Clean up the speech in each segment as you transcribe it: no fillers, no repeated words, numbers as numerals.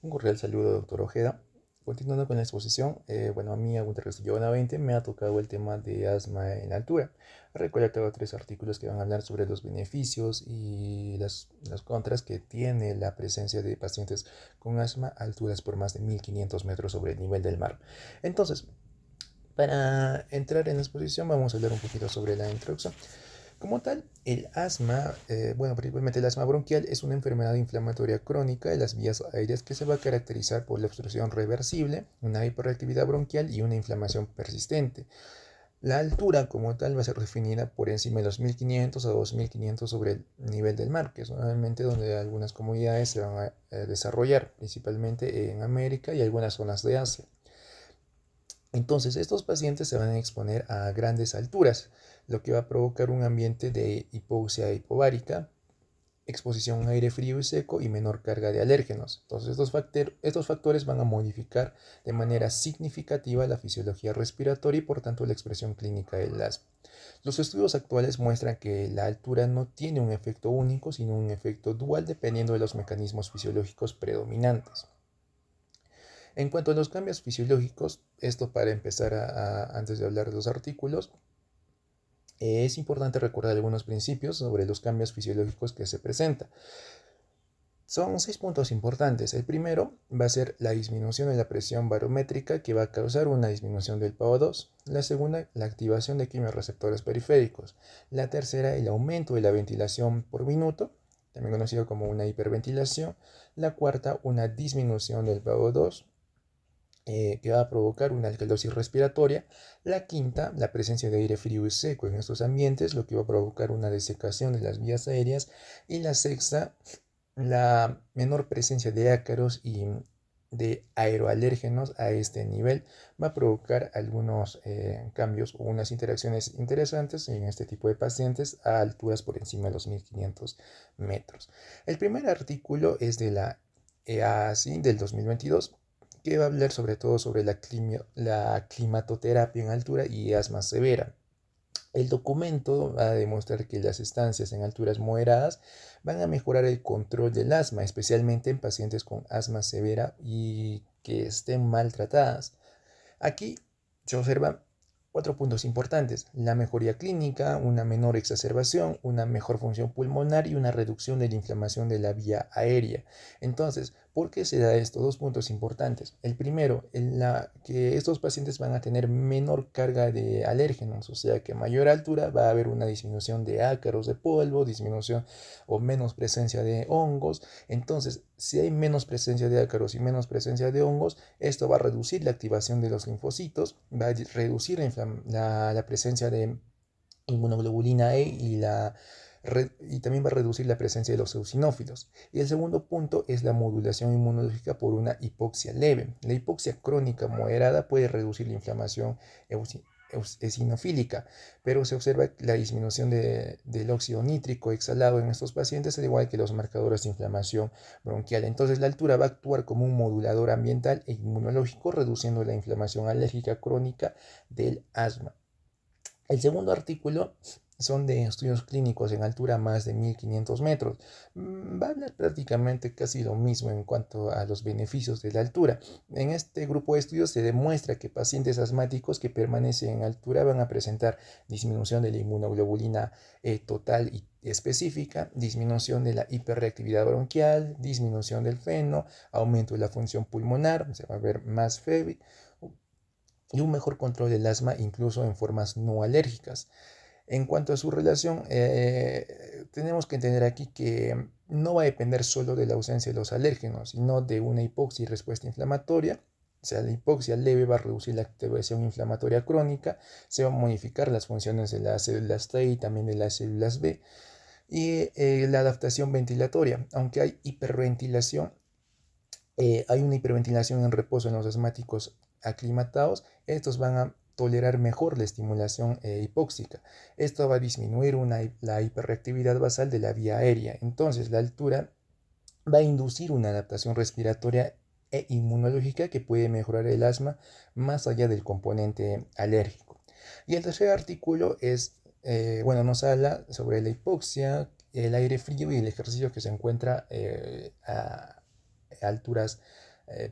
Un cordial saludo, doctor Ojeda. Continuando con la exposición, a mí, Agustín Castillo 20, me ha tocado el tema de asma en altura. He recolectado tres artículos que van a hablar sobre los beneficios y las contras que tiene la presencia de pacientes con asma a alturas por más de 1500 metros sobre el nivel del mar. Entonces, para entrar en la exposición, vamos a hablar un poquito sobre la introducción. Como tal, el asma, principalmente el asma bronquial, es una enfermedad inflamatoria crónica de las vías aéreas que se va a caracterizar por la obstrucción reversible, una hiperreactividad bronquial y una inflamación persistente. La altura como tal va a ser definida por encima de los 1500 a 2500 sobre el nivel del mar, que es normalmente donde algunas comunidades se van a desarrollar, principalmente en América y algunas zonas de Asia. Entonces, estos pacientes se van a exponer a grandes alturas, lo que va a provocar un ambiente de hipoxia hipovárica, exposición a aire frío y seco y menor carga de alérgenos. Entonces, estos factores van a modificar de manera significativa la fisiología respiratoria y por tanto la expresión clínica del asma. Los estudios actuales muestran que la altura no tiene un efecto único, sino un efecto dual dependiendo de los mecanismos fisiológicos predominantes. En cuanto a los cambios fisiológicos, esto para empezar antes de hablar de los artículos, es importante recordar algunos principios sobre los cambios fisiológicos que se presentan. Son 6 puntos importantes. El primero va a ser la disminución de la presión barométrica que va a causar una disminución del PO2. La segunda, la activación de quimiorreceptores periféricos. La tercera, el aumento de la ventilación por minuto, también conocido como una hiperventilación. La cuarta, una disminución del PO2 que va a provocar una alcalosis respiratoria. La quinta, la presencia de aire frío y seco en estos ambientes, lo que va a provocar una desecación de las vías aéreas. Y la sexta, la menor presencia de ácaros y de aeroalérgenos a este nivel va a provocar algunos cambios o unas interacciones interesantes en este tipo de pacientes a alturas por encima de los 1500 metros. El primer artículo es de la EASI del 2022 que va a hablar sobre todo sobre la climatoterapia en altura y asma severa. El documento va a demostrar que las estancias en alturas moderadas van a mejorar el control del asma, especialmente en pacientes con asma severa y que estén maltratadas. Aquí se observan 4 puntos importantes: la mejoría clínica, una menor exacerbación, una mejor función pulmonar y una reducción de la inflamación de la vía aérea. Entonces, ¿por qué se da esto? 2 puntos importantes. El primero, que estos pacientes van a tener menor carga de alérgenos, o sea que a mayor altura va a haber una disminución de ácaros de polvo, disminución o menos presencia de hongos. Entonces, si hay menos presencia de ácaros y menos presencia de hongos, esto va a reducir la activación de los linfocitos, va a reducir la presencia de inmunoglobulina E y también va a reducir la presencia de los eosinófilos. Y el segundo punto es la modulación inmunológica por una hipoxia leve. La hipoxia crónica moderada puede reducir la inflamación eosinofílica, pero se observa la disminución del óxido nítrico exhalado en estos pacientes, al igual que los marcadores de inflamación bronquial. Entonces, la altura va a actuar como un modulador ambiental e inmunológico, reduciendo la inflamación alérgica crónica del asma. El segundo artículo son de estudios clínicos en altura más de 1500 metros. Va a hablar prácticamente casi lo mismo en cuanto a los beneficios de la altura. En este grupo de estudios se demuestra que pacientes asmáticos que permanecen en altura van a presentar disminución de la inmunoglobulina total y específica, disminución de la hiperreactividad bronquial, disminución del feno, aumento de la función pulmonar, se va a ver más febril y un mejor control del asma incluso en formas no alérgicas. En cuanto a su relación, tenemos que entender aquí que no va a depender solo de la ausencia de los alérgenos, sino de una hipoxia y respuesta inflamatoria. O sea, la hipoxia leve va a reducir la activación inflamatoria crónica, se van a modificar las funciones de las células T y también de las células B. Y la adaptación ventilatoria, aunque hay una hiperventilación en reposo en los asmáticos aclimatados, estos van a tolerar mejor la estimulación hipóxica. Esto va a disminuir la hiperreactividad basal de la vía aérea. Entonces, la altura va a inducir una adaptación respiratoria e inmunológica que puede mejorar el asma más allá del componente alérgico. Y el tercer artículo nos habla sobre la hipoxia, el aire frío y el ejercicio que se encuentra a alturas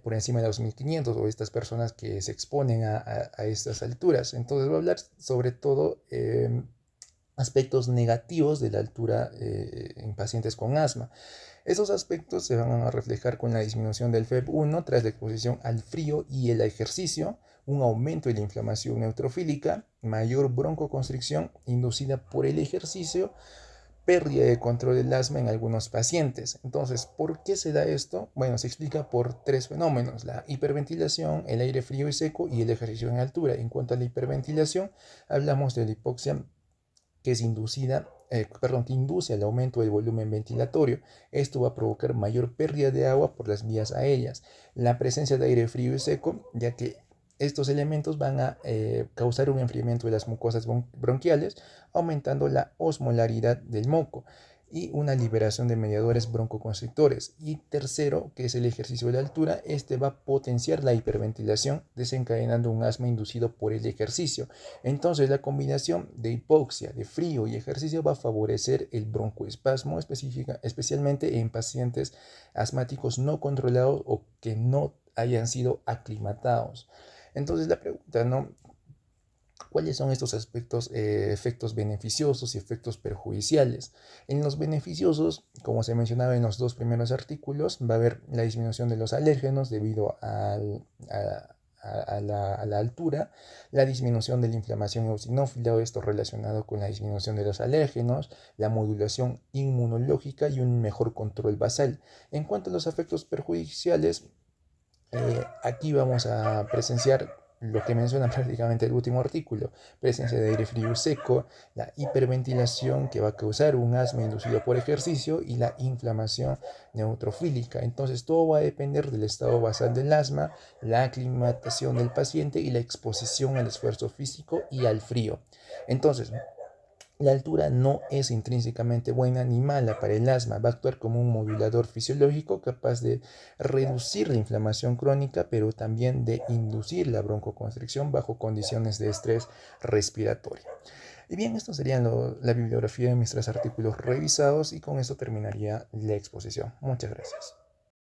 por encima de los 1500 o estas personas que se exponen a estas alturas. Entonces voy a hablar sobre todo aspectos negativos de la altura en pacientes con asma. Esos aspectos se van a reflejar con la disminución del FEV1 tras la exposición al frío y el ejercicio, un aumento de la inflamación neutrofílica, mayor broncoconstricción inducida por el ejercicio, pérdida de control del asma en algunos pacientes. Entonces, ¿por qué se da esto? Bueno, se explica por tres fenómenos: la hiperventilación, el aire frío y seco y el ejercicio en altura. En cuanto a la hiperventilación, hablamos de la hipoxia que es que induce al aumento del volumen ventilatorio. Esto va a provocar mayor pérdida de agua por las vías aéreas. La presencia de aire frío y seco, ya que estos elementos van a causar un enfriamiento de las mucosas bronquiales, aumentando la osmolaridad del moco y una liberación de mediadores broncoconstrictores. Y tercero, que es el ejercicio de la altura, este va a potenciar la hiperventilación, desencadenando un asma inducido por el ejercicio. Entonces, la combinación de hipoxia, de frío y ejercicio va a favorecer el broncoespasmo, especialmente en pacientes asmáticos no controlados o que no hayan sido aclimatados. Entonces, la pregunta, ¿no? ¿Cuáles son estos aspectos, efectos beneficiosos y efectos perjudiciales? En los beneficiosos, como se mencionaba en los dos primeros artículos, va a haber la disminución de los alérgenos debido a la altura, la disminución de la inflamación eosinófila, esto relacionado con la disminución de los alérgenos, la modulación inmunológica y un mejor control basal. En cuanto a los efectos perjudiciales, aquí vamos a presenciar lo que menciona prácticamente el último artículo: presencia de aire frío y seco, la hiperventilación que va a causar un asma inducido por ejercicio y la inflamación neutrofílica. Entonces todo va a depender del estado basal del asma, la aclimatación del paciente y la exposición al esfuerzo físico y al frío. Entonces, la altura no es intrínsecamente buena ni mala para el asma, va a actuar como un modulador fisiológico capaz de reducir la inflamación crónica, pero también de inducir la broncoconstricción bajo condiciones de estrés respiratorio. Y bien, esto sería la bibliografía de mis tres artículos revisados y con esto terminaría la exposición. Muchas gracias.